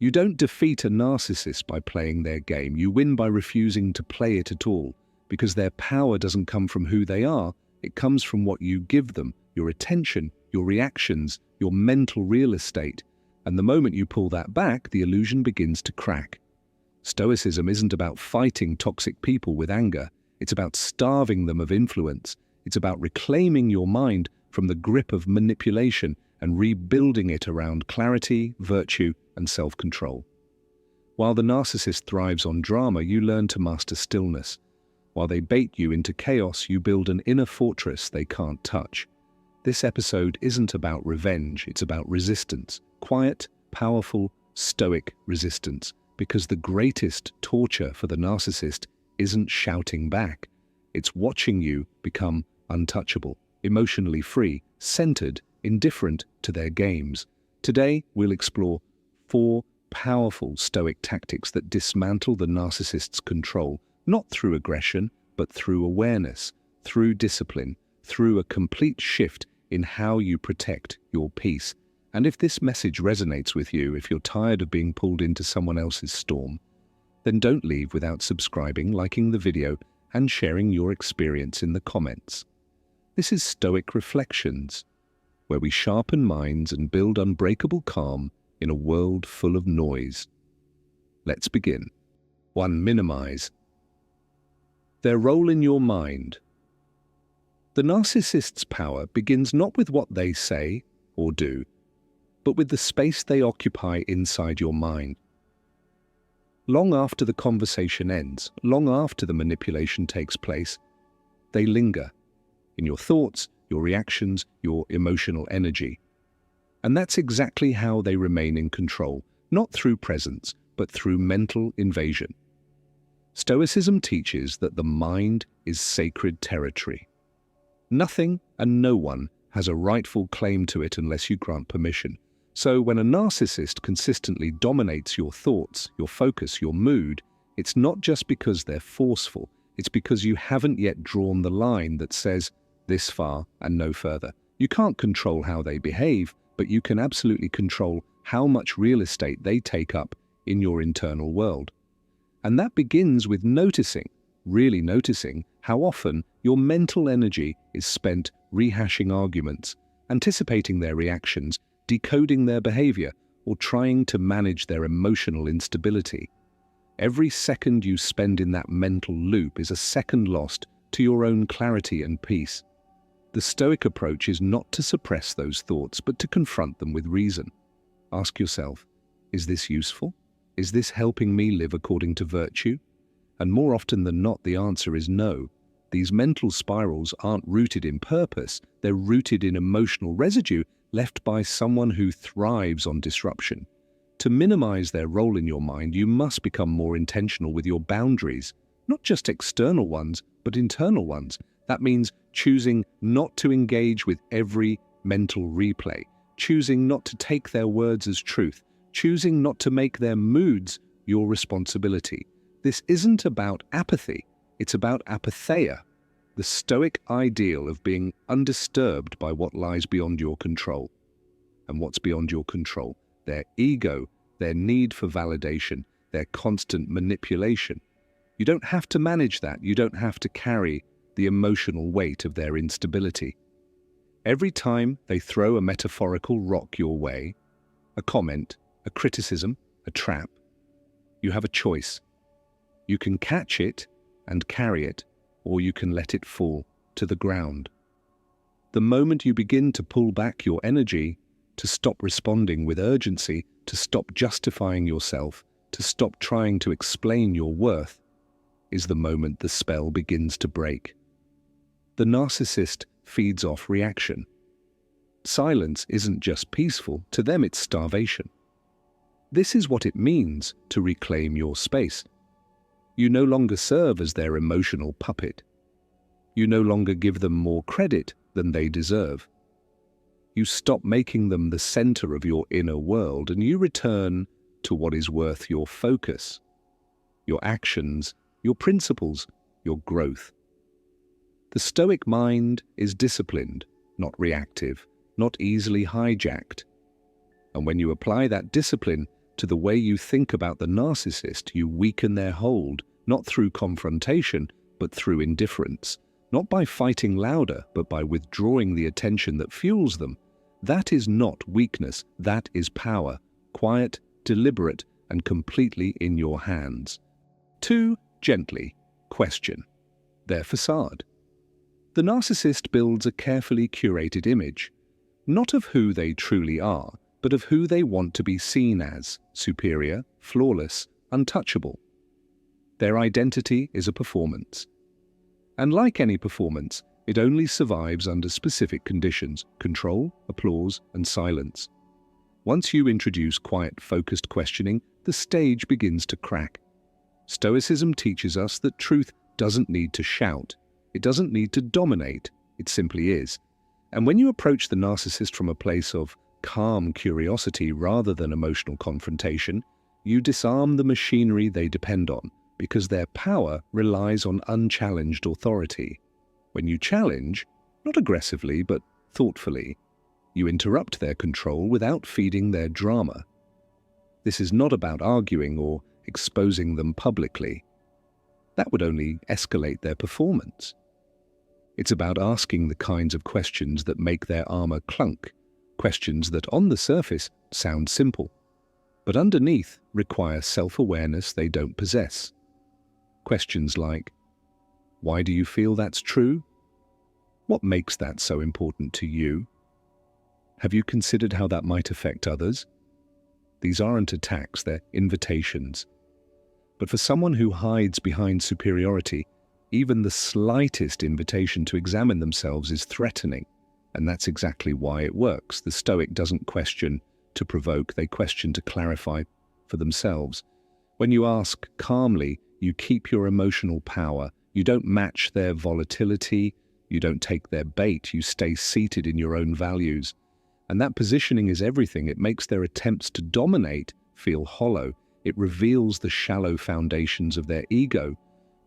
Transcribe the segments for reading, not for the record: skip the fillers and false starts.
You don't defeat a narcissist by playing their game. You win by refusing to play it at all, because their power doesn't come from who they are, it comes from what you give them, your attention, your reactions, your mental real estate. And the moment you pull that back, the illusion begins to crack. Stoicism isn't about fighting toxic people with anger. It's about starving them of influence. It's about reclaiming your mind from the grip of manipulation and rebuilding it around clarity, virtue, and self-control. While the narcissist thrives on drama, you learn to master stillness. While they bait you into chaos, you build an inner fortress they can't touch. This episode isn't about revenge, it's about resistance. Quiet, powerful, stoic resistance. Because the greatest torture for the narcissist isn't shouting back. It's watching you become untouchable, emotionally free, centered, indifferent to their games. Today, we'll explore 4 powerful stoic tactics that dismantle the narcissist's control, not through aggression, but through awareness, through discipline, through a complete shift in how you protect your peace. And if this message resonates with you, if you're tired of being pulled into someone else's storm, then don't leave without subscribing, liking the video, and sharing your experience in the comments. This is Stoic Reflections, where we sharpen minds and build unbreakable calm in a world full of noise. Let's begin. 1. Minimize. Their role in your mind. The narcissist's power begins not with what they say or do, but with the space they occupy inside your mind. Long after the conversation ends, long after the manipulation takes place, they linger in your thoughts, your reactions, your emotional energy. And that's exactly how they remain in control, not through presence, but through mental invasion. Stoicism teaches that the mind is sacred territory. Nothing and no one has a rightful claim to it unless you grant permission. So when a narcissist consistently dominates your thoughts, your focus, your mood, it's not just because they're forceful, it's because you haven't yet drawn the line that says this far and no further. You can't control how they behave, but you can absolutely control how much real estate they take up in your internal world. And that begins with noticing, really noticing, how often your mental energy is spent rehashing arguments, anticipating their reactions, decoding their behavior, or trying to manage their emotional instability. Every second you spend in that mental loop is a second lost to your own clarity and peace. The Stoic approach is not to suppress those thoughts, but to confront them with reason. Ask yourself, is this useful? Is this helping me live according to virtue? And more often than not, the answer is no. These mental spirals aren't rooted in purpose, they're rooted in emotional residue left by someone who thrives on disruption. To minimize their role in your mind, you must become more intentional with your boundaries, not just external ones, but internal ones. That means choosing not to engage with every mental replay, choosing not to take their words as truth, choosing not to make their moods your responsibility. This isn't about apathy, it's about apatheia, the Stoic ideal of being undisturbed by what lies beyond your control. And what's beyond your control? Their ego, their need for validation, their constant manipulation. You don't have to manage that. You don't have to carry the emotional weight of their instability. Every time they throw a metaphorical rock your way, a comment, a criticism, a trap, you have a choice. You can catch it and carry it, or you can let it fall to the ground. The moment you begin to pull back your energy, to stop responding with urgency, to stop justifying yourself, to stop trying to explain your worth, is the moment the spell begins to break. The narcissist feeds off reaction. Silence isn't just peaceful, to them it's starvation. This is what it means to reclaim your space. You no longer serve as their emotional puppet. You no longer give them more credit than they deserve. You stop making them the center of your inner world, and you return to what is worth your focus, your actions, your principles, your growth. The Stoic mind is disciplined, not reactive, not easily hijacked. And when you apply that discipline, to the way you think about the narcissist, you weaken their hold, not through confrontation, but through indifference. Not by fighting louder, but by withdrawing the attention that fuels them. That is not weakness, that is power, quiet, deliberate, and completely in your hands. 2. Gently question their facade. The narcissist builds a carefully curated image, not of who they truly are, but of who they want to be seen as: superior, flawless, untouchable. Their identity is a performance. And like any performance, it only survives under specific conditions: control, applause, and silence. Once you introduce quiet, focused questioning, the stage begins to crack. Stoicism teaches us that truth doesn't need to shout. It doesn't need to dominate. It simply is. And when you approach the narcissist from a place of calm curiosity rather than emotional confrontation, you disarm the machinery they depend on, because their power relies on unchallenged authority. When you challenge, not aggressively but thoughtfully, you interrupt their control without feeding their drama. This is not about arguing or exposing them publicly. That would only escalate their performance. It's about asking the kinds of questions that make their armor clunk, questions that on the surface sound simple, but underneath require self-awareness they don't possess. Questions like, why do you feel that's true? What makes that so important to you? Have you considered how that might affect others? These aren't attacks, they're invitations. But for someone who hides behind superiority, even the slightest invitation to examine themselves is threatening. And that's exactly why it works. The Stoic doesn't question to provoke, they question to clarify for themselves. When you ask calmly, you keep your emotional power. You don't match their volatility. You don't take their bait. You stay seated in your own values. And that positioning is everything. It makes their attempts to dominate feel hollow. It reveals the shallow foundations of their ego.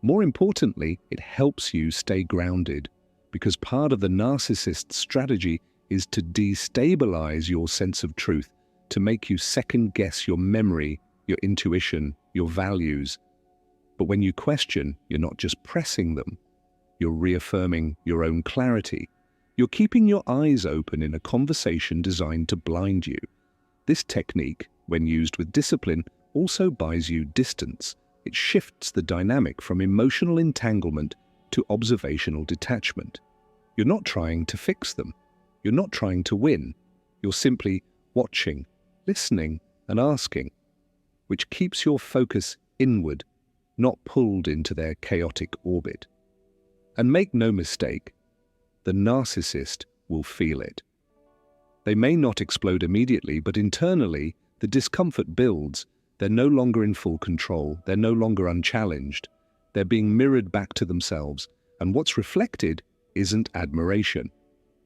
More importantly, it helps you stay grounded, because part of the narcissist's strategy is to destabilize your sense of truth, to make you second-guess your memory, your intuition, your values. But when you question, you're not just pressing them. You're reaffirming your own clarity. You're keeping your eyes open in a conversation designed to blind you. This technique, when used with discipline, also buys you distance. It shifts the dynamic from emotional entanglement to observational detachment. You're not trying to fix them. You're not trying to win. You're simply watching, listening, and asking, which keeps your focus inward, not pulled into their chaotic orbit. And make no mistake, the narcissist will feel it. They may not explode immediately, but internally, the discomfort builds. They're no longer in full control. They're no longer unchallenged. They're being mirrored back to themselves. And what's reflected isn't admiration.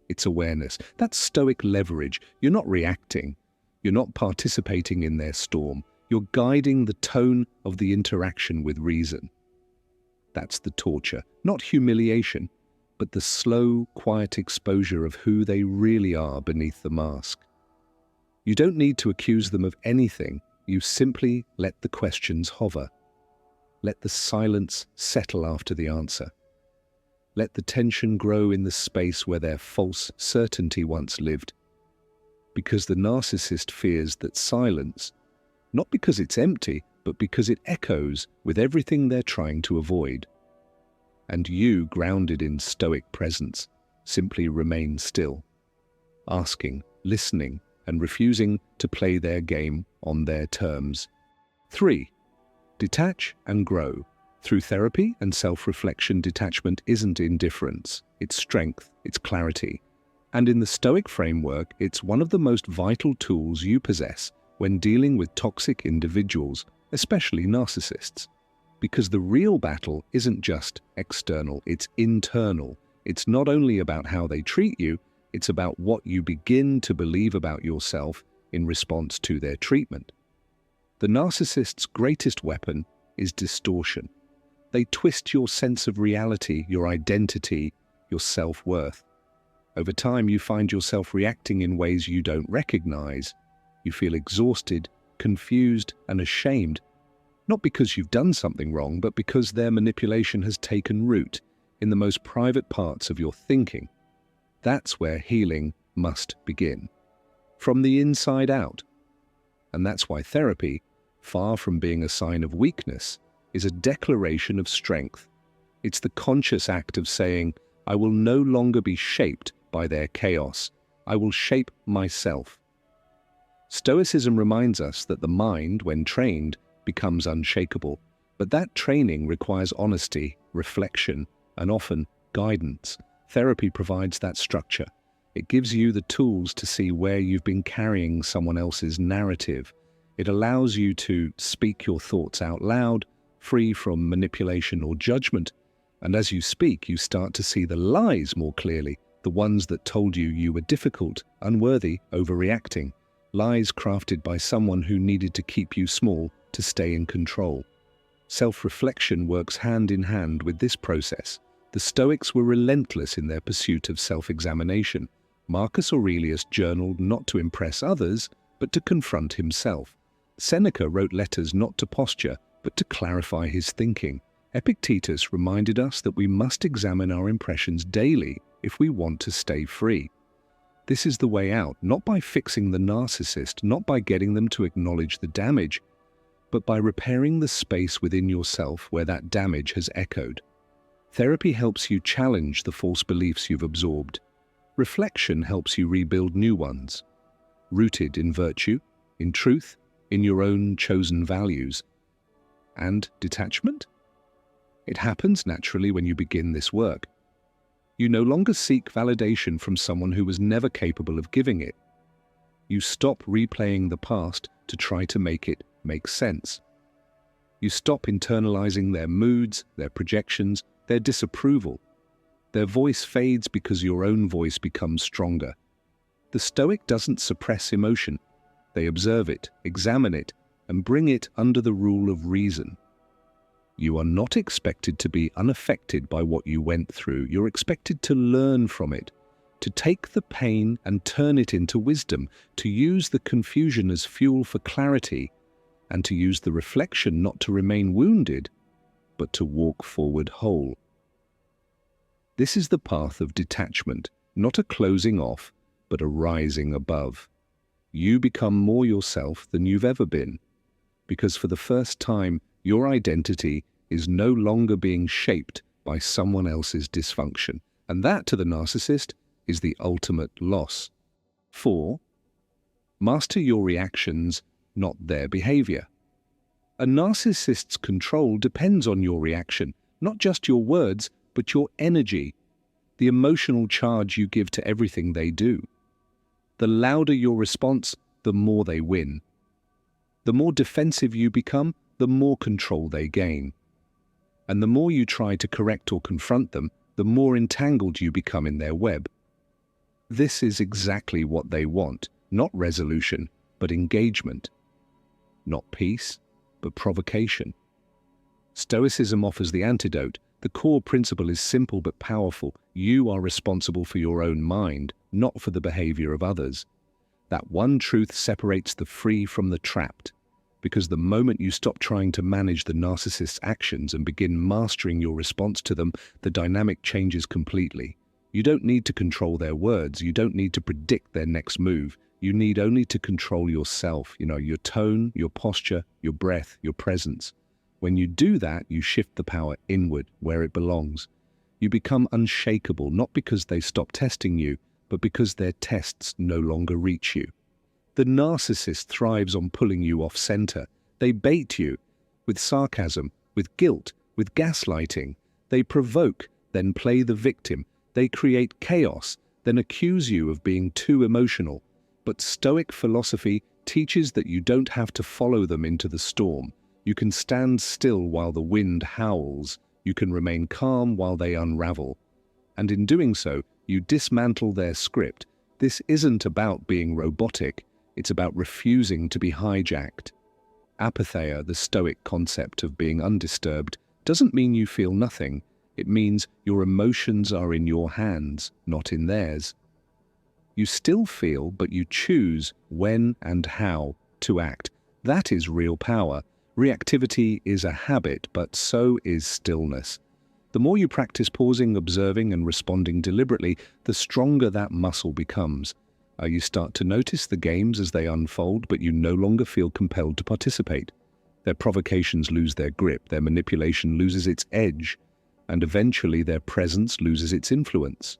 It's awareness. That's Stoic leverage. You're not reacting. You're not participating in their storm. You're guiding the tone of the interaction with reason. That's the torture, not humiliation, but the slow, quiet exposure of who they really are beneath the mask. You don't need to accuse them of anything. You simply let the questions hover. Let the silence settle after the answer. Let the tension grow in the space where their false certainty once lived. Because the narcissist fears that silence, not because it's empty, but because it echoes with everything they're trying to avoid. And you, grounded in Stoic presence, simply remain still, asking, listening, and refusing to play their game on their terms. 3. Detach and grow. Through therapy and self-reflection, detachment isn't indifference. It's strength, it's clarity. And in the Stoic framework, it's one of the most vital tools you possess when dealing with toxic individuals, especially narcissists. Because the real battle isn't just external, it's internal. It's not only about how they treat you, it's about what you begin to believe about yourself in response to their treatment. The narcissist's greatest weapon is distortion. They twist your sense of reality, your identity, your self-worth. Over time, you find yourself reacting in ways you don't recognize. You feel exhausted, confused, and ashamed, not because you've done something wrong, but because their manipulation has taken root in the most private parts of your thinking. That's where healing must begin, from the inside out. And that's why therapy, far from being a sign of weakness, is a declaration of strength. It's the conscious act of saying, I will no longer be shaped by their chaos. I will shape myself. Stoicism reminds us that the mind, when trained, becomes unshakable, but that training requires honesty, reflection, and often guidance. Therapy provides that structure. It gives you the tools to see where you've been carrying someone else's narrative. It allows you to speak your thoughts out loud, free from manipulation or judgment. And as you speak, you start to see the lies more clearly, the ones that told you you were difficult, unworthy, overreacting. Lies crafted by someone who needed to keep you small to stay in control. Self-reflection works hand in hand with this process. The Stoics were relentless in their pursuit of self-examination. Marcus Aurelius journaled not to impress others, but to confront himself. Seneca wrote letters not to posture, but to clarify his thinking. Epictetus reminded us that we must examine our impressions daily if we want to stay free. This is the way out, not by fixing the narcissist, not by getting them to acknowledge the damage, but by repairing the space within yourself where that damage has echoed. Therapy helps you challenge the false beliefs you've absorbed. Reflection helps you rebuild new ones, rooted in virtue, in truth, in your own chosen values. And detachment? It happens naturally when you begin this work. You no longer seek validation from someone who was never capable of giving it. You stop replaying the past to try to make it make sense. You stop internalizing their moods, their projections, their disapproval. Their voice fades because your own voice becomes stronger. The Stoic doesn't suppress emotion. They observe it, examine it, and bring it under the rule of reason. You are not expected to be unaffected by what you went through. You're expected to learn from it, to take the pain and turn it into wisdom, to use the confusion as fuel for clarity, and to use the reflection not to remain wounded, but to walk forward whole. This is the path of detachment, not a closing off, but a rising above. You become more yourself than you've ever been, because for the first time, your identity is no longer being shaped by someone else's dysfunction. And that, to the narcissist, is the ultimate loss. 4. Master your reactions, not their behavior. A narcissist's control depends on your reaction, not just your words, but your energy, the emotional charge you give to everything they do. The louder your response, the more they win. The more defensive you become, the more control they gain. And the more you try to correct or confront them, the more entangled you become in their web. This is exactly what they want, not resolution, but engagement. Not peace, but provocation. Stoicism offers the antidote. The core principle is simple but powerful. You are responsible for your own mind, not for the behavior of others. That one truth separates the free from the trapped. Because the moment you stop trying to manage the narcissist's actions and begin mastering your response to them, the dynamic changes completely. You don't need to control their words. You don't need to predict their next move. You need only to control yourself, your tone, your posture, your breath, your presence. When you do that, you shift the power inward, where it belongs. You become unshakable, not because they stop testing you, but because their tests no longer reach you. The narcissist thrives on pulling you off center. They bait you with sarcasm, with guilt, with gaslighting. They provoke, then play the victim. They create chaos, then accuse you of being too emotional. But Stoic philosophy teaches that you don't have to follow them into the storm. You can stand still while the wind howls. You can remain calm while they unravel. And in doing so, you dismantle their script. This isn't about being robotic. It's about refusing to be hijacked. Apatheia, the Stoic concept of being undisturbed, doesn't mean you feel nothing. It means your emotions are in your hands, not in theirs. You still feel, but you choose when and how to act. That is real power. Reactivity is a habit, but so is stillness. The more you practice pausing, observing, and responding deliberately, the stronger that muscle becomes. You start to notice the games as they unfold, but you no longer feel compelled to participate. Their provocations lose their grip, their manipulation loses its edge, and eventually their presence loses its influence.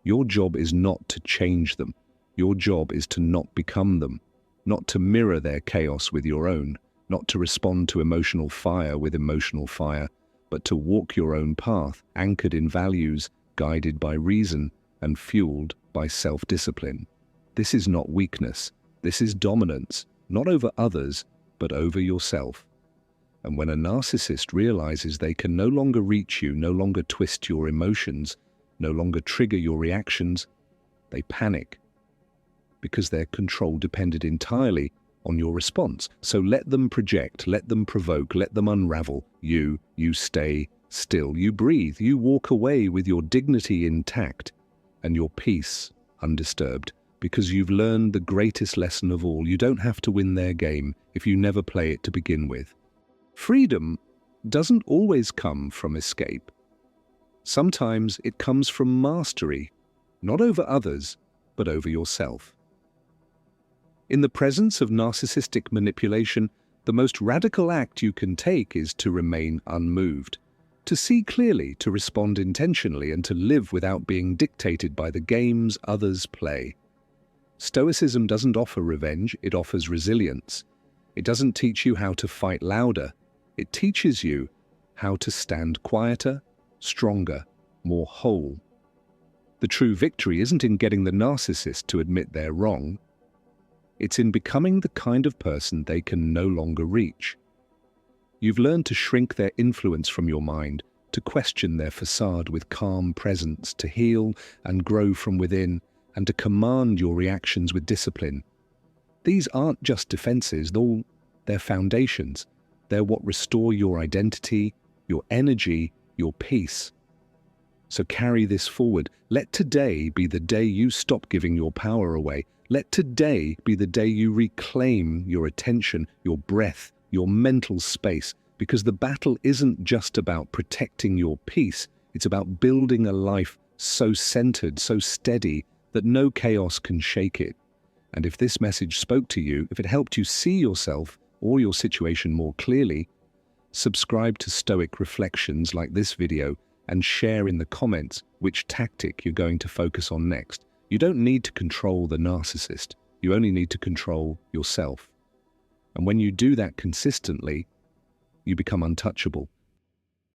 Your job is not to change them. Your job is to not become them, not to mirror their chaos with your own, not to respond to emotional fire with emotional fire, but to walk your own path, anchored in values, guided by reason, and fueled by self-discipline. This is not weakness. This is dominance, not over others, but over yourself. And when a narcissist realizes they can no longer reach you, no longer twist your emotions, no longer trigger your reactions, they panic, because their control depended entirely on your response. So let them project, let them provoke, let them unravel. You stay still, you breathe, you walk away with your dignity intact and your peace undisturbed, because you've learned the greatest lesson of all. You don't have to win their game if you never play it to begin with. Freedom doesn't always come from escape. Sometimes it comes from mastery, not over others, but over yourself. In the presence of narcissistic manipulation, the most radical act you can take is to remain unmoved, to see clearly, to respond intentionally, and to live without being dictated by the games others play. Stoicism doesn't offer revenge, it offers resilience. It doesn't teach you how to fight louder, it teaches you how to stand quieter, stronger, more whole. The true victory isn't in getting the narcissist to admit they're wrong. It's in becoming the kind of person they can no longer reach. You've learned to shrink their influence from your mind, to question their facade with calm presence, to heal and grow from within, and to command your reactions with discipline. These aren't just defenses, they're foundations. They're what restore your identity, your energy, your peace. So carry this forward. Let today be the day you stop giving your power away. Let today be the day you reclaim your attention, your breath, your mental space, because the battle isn't just about protecting your peace, it's about building a life so centered, so steady, that no chaos can shake it. And if this message spoke to you, if it helped you see yourself or your situation more clearly, subscribe to Stoic Reflections like this video and share in the comments which tactic you're going to focus on next. You don't need to control the narcissist, you only need to control yourself. And when you do that consistently, you become untouchable.